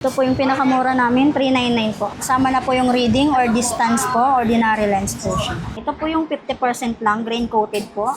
Ito po yung pinakamura namin, 399 po. Kasama na po yung reading or distance po, ordinary lens po siya. Ito po yung 50% lang, green coated po.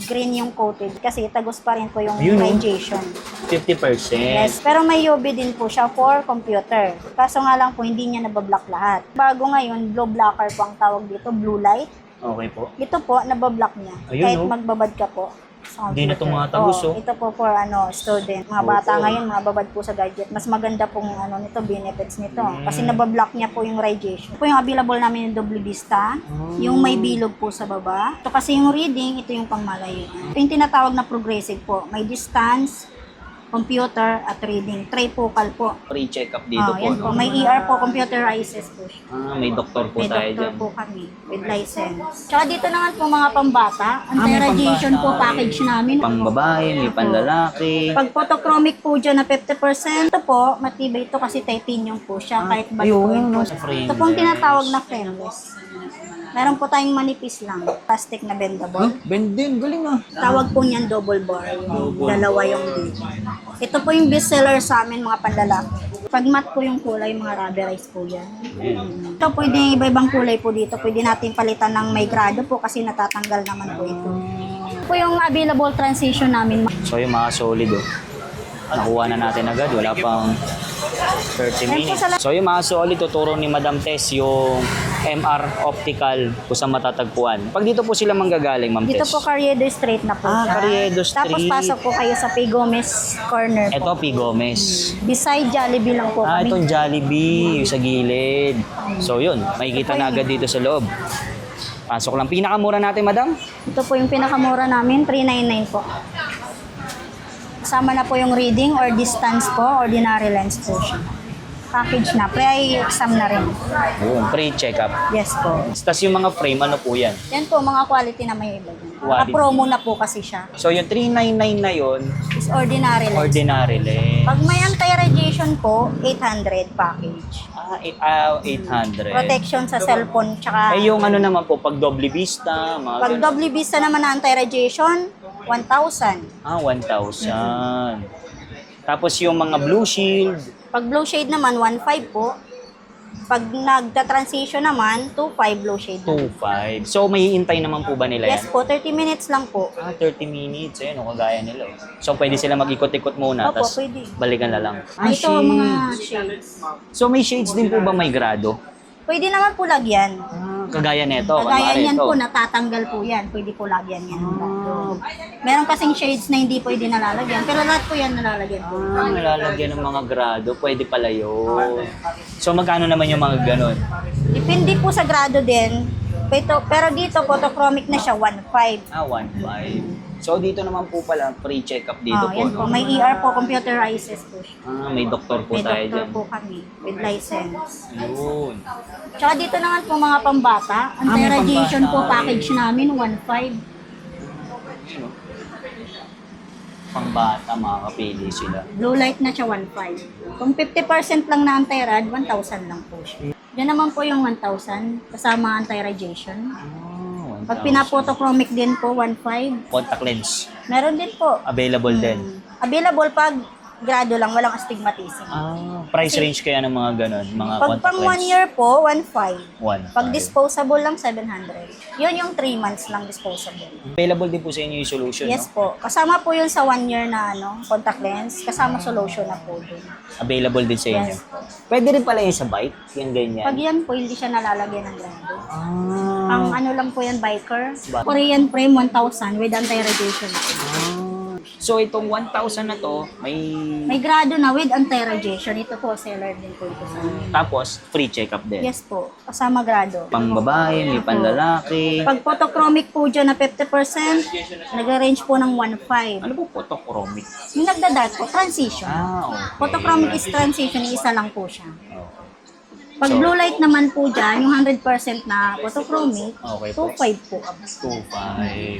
Green yung coated kasi tagos pa rin po yung Yun, no? radiation. 50%. Yes, pero may UV din po siya for computer. Kaso nga lang po, hindi niya nabablock lahat. Bago ngayon, blue blocker po ang tawag dito, blue light. Okay po. Ito po, nabablock niya. Ayun, Kahit no? magbabad ka po. Sa Hindi na computer. tumatagos, oh. Ito po for student. Mga bata Oo. ngayon, mga babad po sa gadget. Mas maganda pong nito, benefits nito. Kasi nabablock niya po yung radiation. Ito po yung available namin yung double vista. Yung may bilog po sa baba. Ito kasi yung reading, ito yung pangmalayo. Ito yung tinatawag na progressive po. May distance, computer, at reading. Trifocal po. Pre-check up dito po. Yan po. No? May ER po, computerizes po siya. May doktor po May tayo doktor dyan. po kami with license. Tsaka dito naman po mga pambata, may anti-radiation po pambata. package namin. Pang babae, may panlalaki. Pag photochromic po dyan na 50%, ito po, matibay ito kasi titanium po siya, kahit baluin po. frameless. Ito pong tinatawag na frameless. Meron po tayong manipis lang, plastic na bendable. Bend din, galing ah. Tawag po niyan double bar, yung dalawa yung dito. Ito po yung bestseller sa amin, mga panlalaki. Pag matte po yung kulay, mga rubberized po yan. Ito pwede iba-ibang kulay po dito. Pwede natin palitan ng may grado po kasi natatanggal naman po ito. Ito po yung available transition namin. So yung mga solid oh. Nakuha na natin agad, wala pang 30 minutes. So yung mga solid, tuturo ni Madam Tess yung MR Optical kung saan matatagpuan. Pag dito po sila manggagaling, Ma'am Dito Tess. po Carriedo Street na po siya. Carriedo Street. Tapos pasok po kayo sa P. Gomez Corner po. Ito, P. Gomez. Beside Jollibee lang po kami. Itong Jollibee, yung sa gilid. So yun, makikita na agad dito sa loob. Pasok lang. Pinakamura natin, Madam? Ito po yung pinakamura namin, 399 po. Kasama na po yung reading or distance po, ordinary lens po siya. Package na, pre-exam na rin. Yun, pre-check-up. Yes po. Tapos yung mga frame, ano po yan? Yan po, mga quality na may iba. Quality. Naka-promo na po kasi siya. So yung 399 na yun, Is ordinary lens. ordinary lens. Pag may anti-radiation po, 800 package. 800. Protection sa cellphone, tsaka Eh yung ano naman po, pag doble vista, mga pag ganun. double vista naman na anti-radiation, 1,000. 1,000. Tapos yung mga blue shield, Pag blue shade naman, 1,500 po. Pag nagta-transition naman, 2,500 blue shade. 2,500. So may hintay naman po ba nila yan? Yes po, 30 minutes lang po. 30 minutes. Ayun, kagaya nila. Oh. So pwede sila mag-ikot-ikot muna, Opo, tapos pwede. balikan na lang. Ito, mga shades. So may shades din po ba may grado? Pwede naman po lagyan. Kagaya nito. Kagaya kunwari niyan ito. po, natatanggal po yan. Pwede po lagyan yan. Meron kasing shades na hindi pwede nalalagyan. Pero lahat po yan nalalagyan po. Nalalagyan ng mga grado. Pwede pala yun. So magkano naman yung mga ganon? Depende po sa grado din. Pero dito, photochromic na siya, 1,500. 1,500. So dito naman po pala, pre-check-up dito po. Yan No? po, may ER po, computerizes po siya. May doktor po May tayo doktor dyan. po kami with license. Yun. Tsaka dito naman po mga pambata, anti-radiation po pambata. package namin, 1,500. Yun, oh. Pangbata, makakapili sila. Blue light na siya, 1,500. Kung 50% lang na anti-rad, 1,000 lang po siya. Yan naman po yung 1,000, kasama anti-radiation. Pag pinapotochromic din po, 1,500. Contact lens. Meron din po. Available din. Available pag grado lang, walang astigmatism. Price range kaya ng mga ganon, mga Pag contact pang 1 lens. year po, 1,500. 1,500. Pag disposable lang, 700. Yun yung 3 months lang disposable. Available din po sa inyo yung solution, Yes no? po. Kasama po yun sa 1 year na contact lens. Kasama solution na po dun. Available din sa inyo. Yes po. Pwede rin pala yung sa bike, yung ganyan. Pag yan po, hindi siya nalalagyan ng grado. Ah. Ang ano lang po yan, biker. Korean frame, 1,000 with anti-radiation. So itong 1,000 na to, May grado na with anti-radiation. Ito po, seller din po ito sa amin. tapos free check-up din. Yes po, kasama grado. Pang babae, may panlalaki. Pag photochromic po dyan na 50%, nag-range po ng 1,500. Ano po photochromic? Yung nagda-dark po, transition. Okay. Photochromic is transition, isa lang po siya. Okay. Pag blue light naman po dyan, yung 100% na photochromic, Okay po. 2,500 po. 2,500. Okay.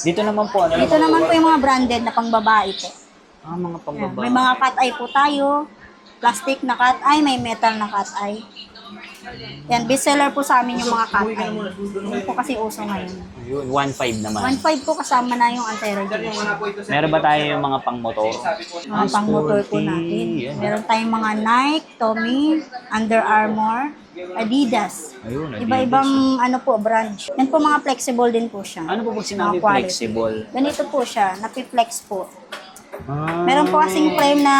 Dito naman po, ano Dito naman po yung mga branded na pang-babae po. mga Yan. pangbabae. May mga cat eye po tayo, plastic na cat eye, may metal na cat eye. Yan, bestseller po sa amin yung mga cat eye. Yun po kasi uso ngayon. Ayun, 1.5 naman. 1.5 po kasama na yung anti-radiation. Meron ba tayo yung mga pang-motor? Mga pang-motor po natin. Meron tayong mga Nike, Tommy, Under Armour, Adidas. Ayun, Adidas. Iba-ibang ano po, brand. Yan po mga flexible din po siya. Ano po pag sinabi Mga quality. flexible? Ganito po siya, napi-flex po. Ah, Meron po kasing frame na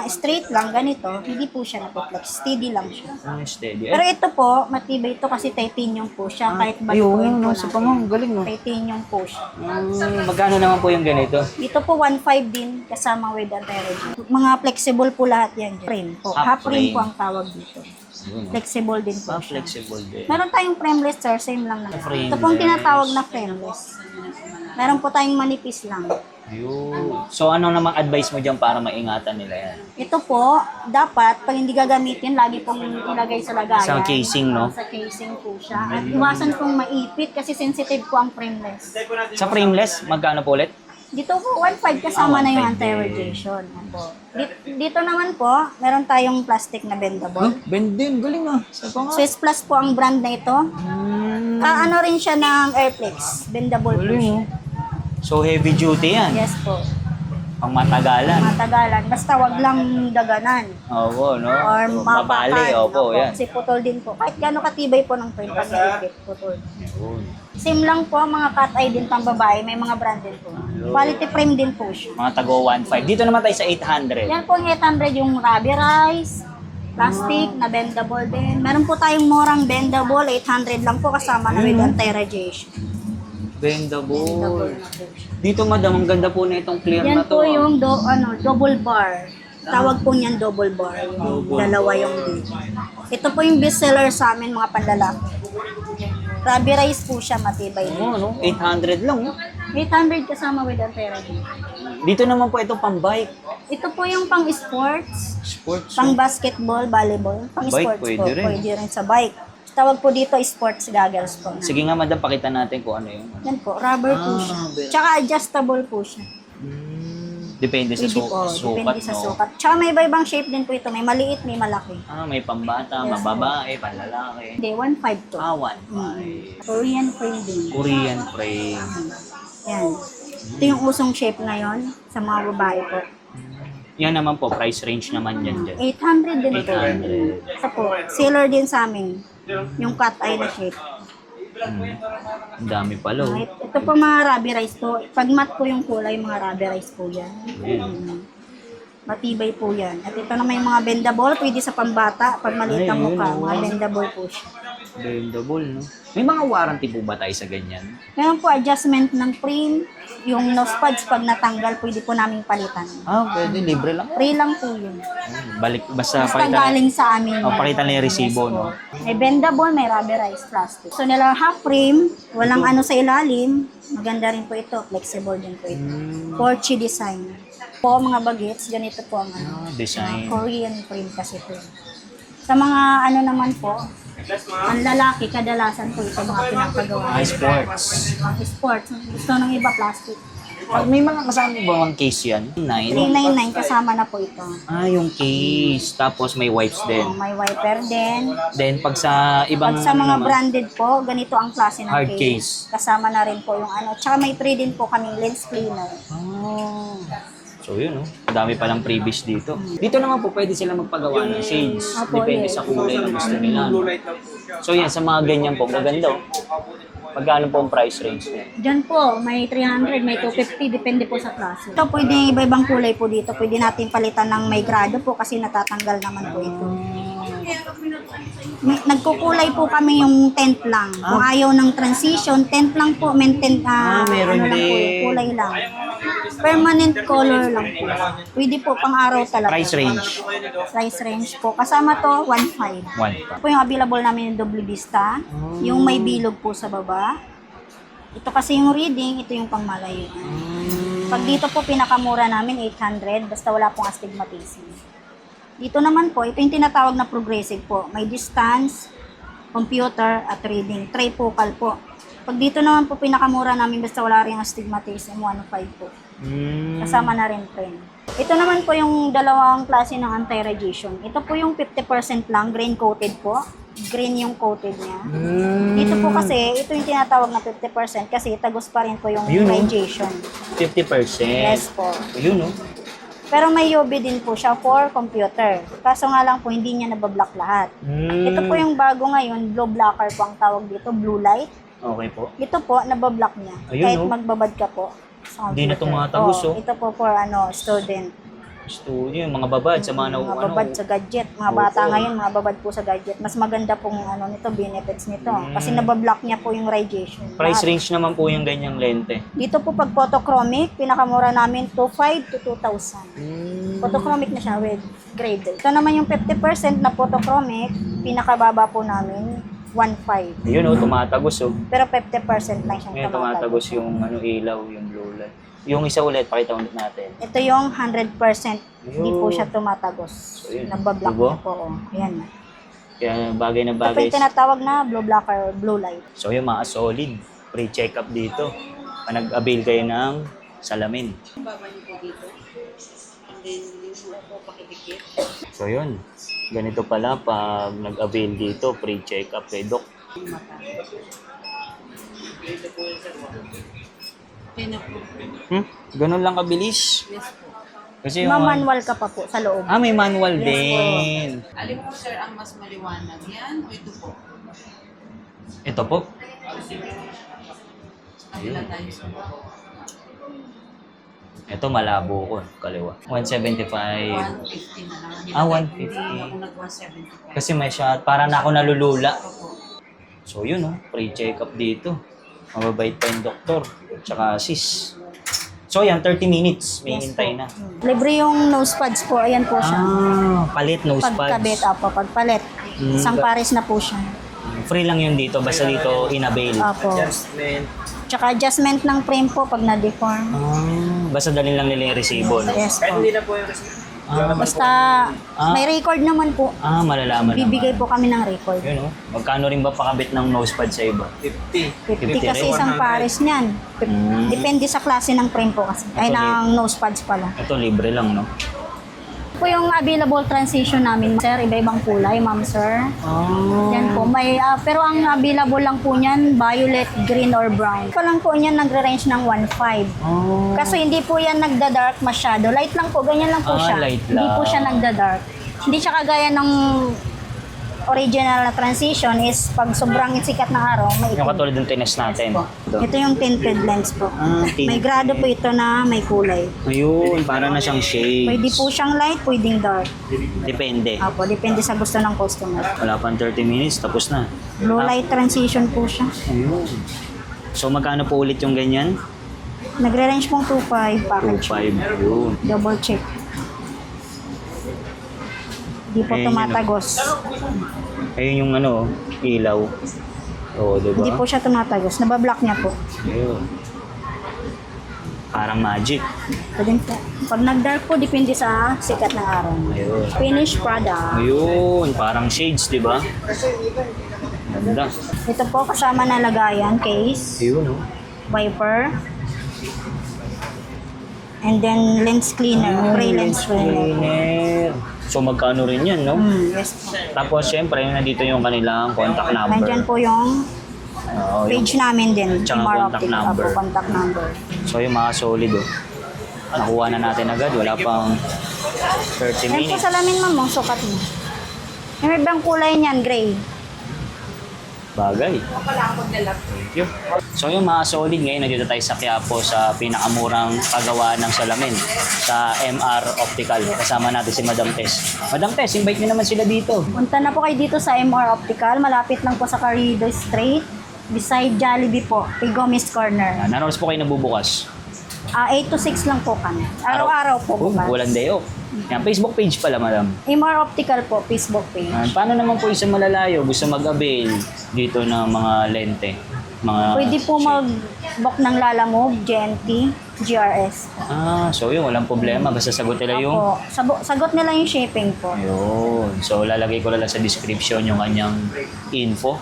straight lang, ganito. Hindi po siya napi-flex. Steady lang siya. steady. Pero ito po, matibay ito kasi titanium po siya. Kahit baluin po nasa natin. pamang, galing no. Titanium po siya. Magkano naman po yung ganito? Dito po 1.5 din kasama with anti-radiation. Mga flexible po lahat yan. Frame po. Half Half frame frame. po ang tawag dito. Ayun, no? Flexible din po siya. Flexible din. Meron tayong frameless sir, same lang na. Frameless. Ito pong tinatawag na frameless. Meron po tayong manipis lang. Ayun. So ano namang advice mo dyan para maingatan nila yan? Ito po, dapat pag hindi gagamitin, lagi pong ilagay sa lagayan. Sa casing, no? Sa casing po siya. At iwasan pong maipit kasi sensitive po ang frameless. Sa frameless, magkano po ulit? Dito po, 1.5 kasama na 1.5 yung anti-radiation. Dito naman po, meron tayong plastic na bendable. Bend din, galing ah. Sa pa nga. Swiss Plus po ang brand na ito. Ano rin siya ng Airflex. Bendable po siya. So heavy duty yan. Yes po. Pang matagalan. Matagalan. Basta wag lang daganan. Opo, no? Or Mabali, mapakan. opo, yan. Kasi putol din po. Kahit gano'ng katibay po ng frame pag naipit, putol. Ayun. Same lang po, mga cat eye din pang babae. May mga brand din po. Quality frame din po siya. Mga tago 1.5. Dito naman tayo sa 800. Yan po ang 800 yung rubberized, plastic na bendable din. Meron po tayong murang bendable, 800 lang po kasama na with anti-radiation. Bendable. Bendable na po siya. Dito madam, ang ganda po na itong clear na Yan to. po yung double bar. Tawag po niyan double bar. Yung dalawa yung dito. Ito po yung bestseller sa amin mga panlalaki. Rubberized po siya, matibay din. Oo, no? 800 lang. No? 800 kasama with anti-radiation. Dito naman po itong pang-bike. Ito po yung pang sports, Sports. pang basketball, volleyball, pang Bike, sports pwede po. rin. Pwede rin sa bike. Tawag po dito sports goggles po. Sige nga madam, pakita natin kung ano yun. Yan po, rubber po siya. rubber. Tsaka adjustable po siya. Depende sa Pwede po, sukat, depende sa no? sukat. Tsaka may iba-ibang shape din po ito. May maliit, may malaki. May pambata, Yes, mababae, panlalaki. Hindi, 1.5 to. 1.5. Korean frame din. Korean frame. Yan. Ito yung usong shape ngayon sa mga babae po. Yan naman po, price range naman yan dyan. 800 din po. 800. Ito po, seller din sa amin. Yung cat eye na shape. Ang dami pala. Oh. Ito po mga rubberized po. Pag matte po yung kulay, mga rubberized po yan. Matibay po yan. At ito naman yung mga bendable, pwede sa pambata. Pag maliit ang Ay, mukha, yun, mga oh. bendable po siya. Bendable, no? May mga warranty po ba tayo sa ganyan? Meron po adjustment ng frame. Yung nose pads, pag natanggal, pwede po namin palitan. Pwede. Libre lang. Free lang po yun. Balik, basta Basta pakita galing sa amin. yan. pakita na yung resibo, Yes po. no? May bendable, may rubberized plastic. So nila half frame, walang ano sa ilalim. Maganda rin po ito, flexible din po ito. Porchy design. Po mga bagets, ganito po ang ano. Design. Korean frame kasi po. Sa mga ano naman po, ang lalaki, kadalasan po ito mga pinapagawa. Sports. Ang sports, gusto ng iba plastic. May mga kasama ba ang case yan? 9? 399 kasama na po ito. Yung case. Tapos may wipes din. May wiper din. Then pag sa ibang Pag sa mga naman, branded po, ganito ang klase ng Hard case. Kasama na rin po yung ano. Tsaka may free din po kaming lens cleaner. So yun, no? Ang dami palang previous dito. Dito naman po, pwede sila magpagawa ng shades. Opo, Depende yes. sa kulay na gusto nila. No? So yan, sa mga ganyan po, maganda. Oh. Magkano po ang price range niya? Diyan po, may 300, may 250, depende po sa klase. Ito, pwede iba-ibang kulay po dito. Pwede natin palitan ng may grado po kasi natatanggal naman po ito. Nagkukulay po kami yung tent lang. Kung ayaw ng transition, tent lang po, maintain, meron ano lang po, din. kulay lang. Permanent color lang po. Pwede po pang araw talaga. Price range? Price range po. Kasama to, 1.5. 1 pa. Ito po yung available namin yung double vista. Yung may bilog po sa baba. Ito kasi yung reading, ito yung pangmalayuan. Pag dito po, pinakamura namin, 800, basta wala pong astigmatism. Dito naman po, ito yung tinatawag na progressive po. May distance, computer, at reading. Trifocal po. Pag dito naman po, pinakamura namin, basta wala rin astigmatism, 105 po. Kasama na rin frame. Ito naman po yung dalawang klase ng anti-radiation. Ito po yung 50% lang, grain coated po. green yung coated niya. Dito po kasi, ito yung tinatawag na 50% kasi tagos pa rin po yung Ayun, oh. radiation. 50%. Yes po. Ayun, oh. Pero may UV din po siya for computer. Kaso nga lang po, hindi niya nabablock lahat. Ito po yung bago ngayon, blue blocker po ang tawag dito, blue light. Okay po. Ito po, nabablock niya. Ayun, Kahit oh. magbabad ka po. Sa Hindi na computer. tumatagos, oh. Ito po for student. Studio, yung mga babad sa mga Mga babad sa gadget. Mga Oo. bata ngayon, mga babad po sa gadget. Mas maganda pong nito, benefits nito. Kasi nabablock niya po yung radiation. Price Lahat. range naman po yung ganyang lente. Dito po pag photochromic, pinakamura namin 2,500 to 2,000. Photochromic na siya with grade. Ito naman yung 50% na photochromic, pinakababa po namin 1,500. Ayun, oh, tumatagos, oh. Pero 50% lang siyang Ngayon tumatagos. tumatagos yung ilaw, yung blue light. Yung isa ulit, pakita ulit natin. Ito yung 100%. Hindi po siya tumatagos. So, yun. Nabablock Diba? niya po. Ayan. Kaya bagay na Ito po bagay. yung tinatawag na blue blocker, blue light. So yung mga solid, pre-check-up dito. Nag-avail kayo ng salamin. Baba niyo po dito. And then, yung mga po pakidikit. So yun, ganito pala pag nag-avail dito, pre-check-up kay Doc. Yung mata. Okay na po. Ganun lang kabilis. Yes po. Kasi yung... Manual ka pa po sa loob. may manual Yes, din. Alin po sir ang mas maliwanag? Yan o ito po? Ito po. Kabila tayo sir. Ito malabo ko, kaliwa. 175. 150 na lang. Ah, 150. Hindi ako nag-175. Kasi may shot, para na ako nalulula. Opo. So yun, oh, pre-check-up dito. Mababait pa yung doktor, tsaka sis. So yan, 30 minutes, may hintay na. Libre yung nose pads po. Ayan po siya. Palit nose Pagkabit, pads. pagpalit. Isang pares na po siya. Free lang yun dito, basta dito in-avail. Opo. Tsaka adjustment ng frame po pag na-deform. Basta dalhin lang nila yung resibo. No? Yes po. Basta may record naman po. Malalaman Bibigay naman. po kami ng record. Yun, oh. Magkano rin ba pakabit ng nose pad sa iba? 50 50 kasi rin. isang pares niyan. Depende sa klase ng frame po kasi. Ay, ng nose pads pala. Ito, libre lang, no? Po yung available transition namin, sir. Iba-ibang kulay, ma'am, sir. Yan po. May, pero ang available lang po niyan, violet, green, or brown. Pa lang po niyan nagre-range ng 1.5. Kasi hindi po yan nagda-dark masyado. Light lang po, ganyan lang po siya. Light Hindi po lang. siya nagda-dark. Hindi siya kagaya ng original na transition is pag sobrang sikat na araw, may Yung itim. katulad ng tines natin. Ito yung tinted lens po. Tinted. May grado po ito na may kulay. Ayun, para na siyang shades. Pwede po siyang light, pwedeng dark. Depende. Apo, depende sa gusto ng customer. Wala pang 30 minutes, tapos na. Blue light transition po siya. Ayun. So magkano po ulit yung ganyan? Nagre-range pong 2.5 package. 2.5. Ayun. Double check. Di po Ayun, tumatagos. Ayun yung ilaw. Oo, diba? Hindi po siya tumatagos. Nabablock niya po. Ayun. Parang magic. Pwede po. Pag nag-dark po, depende sa sikat ng araw. Ayun. Finished product. Ayun, parang shades, di ba? Ganda. Ito po kasama na lagayan, case, Ayun, oh. wiper, and then lens cleaner, spray lens cleaner. Cleaner. So magkano rin yan, no? Yes po. Tapos, syempre, nandito yung kanilang contact number. Nandyan po yung Oo, yung- page namin din. Tsaka MR contact Optic. number. Apo, contact number. So yung mga solid, oh. Nakuha na natin agad. Wala pang 30 Yan po minutes. salamin ma'am, sukat mo. Yung ibang kulay niyan, gray. Bagay. Thank you. So yung mga solid ngayon, nandito tayo sa Quiapo sa pinakamurang paggawa ng salamin sa MR Optical. Kasama natin si Madam Tess. Madam Tess, invite niyo naman sila dito. Punta na po kayo dito sa MR Optical. Malapit lang po sa Carriedo Street. Beside Jollibee po. Kay Gomez Corner. Ano oras po kayo nabubukas? 8 to 6 lang po kami. Araw-araw po bukas. Walang day off. Yan, Facebook page pala, Madam. MR Optical po, Facebook page. Paano naman po isang malalayo gusto mag-avail dito ng mga lente? Mga Pwede po mag-book ng Lalamove, GNT, GRS. so yun, walang problema. Basta sagot nila yung... Opo. Sagot nila yung shipping po. Ayun. So, lalagay ko na lang sa description yung kanyang info.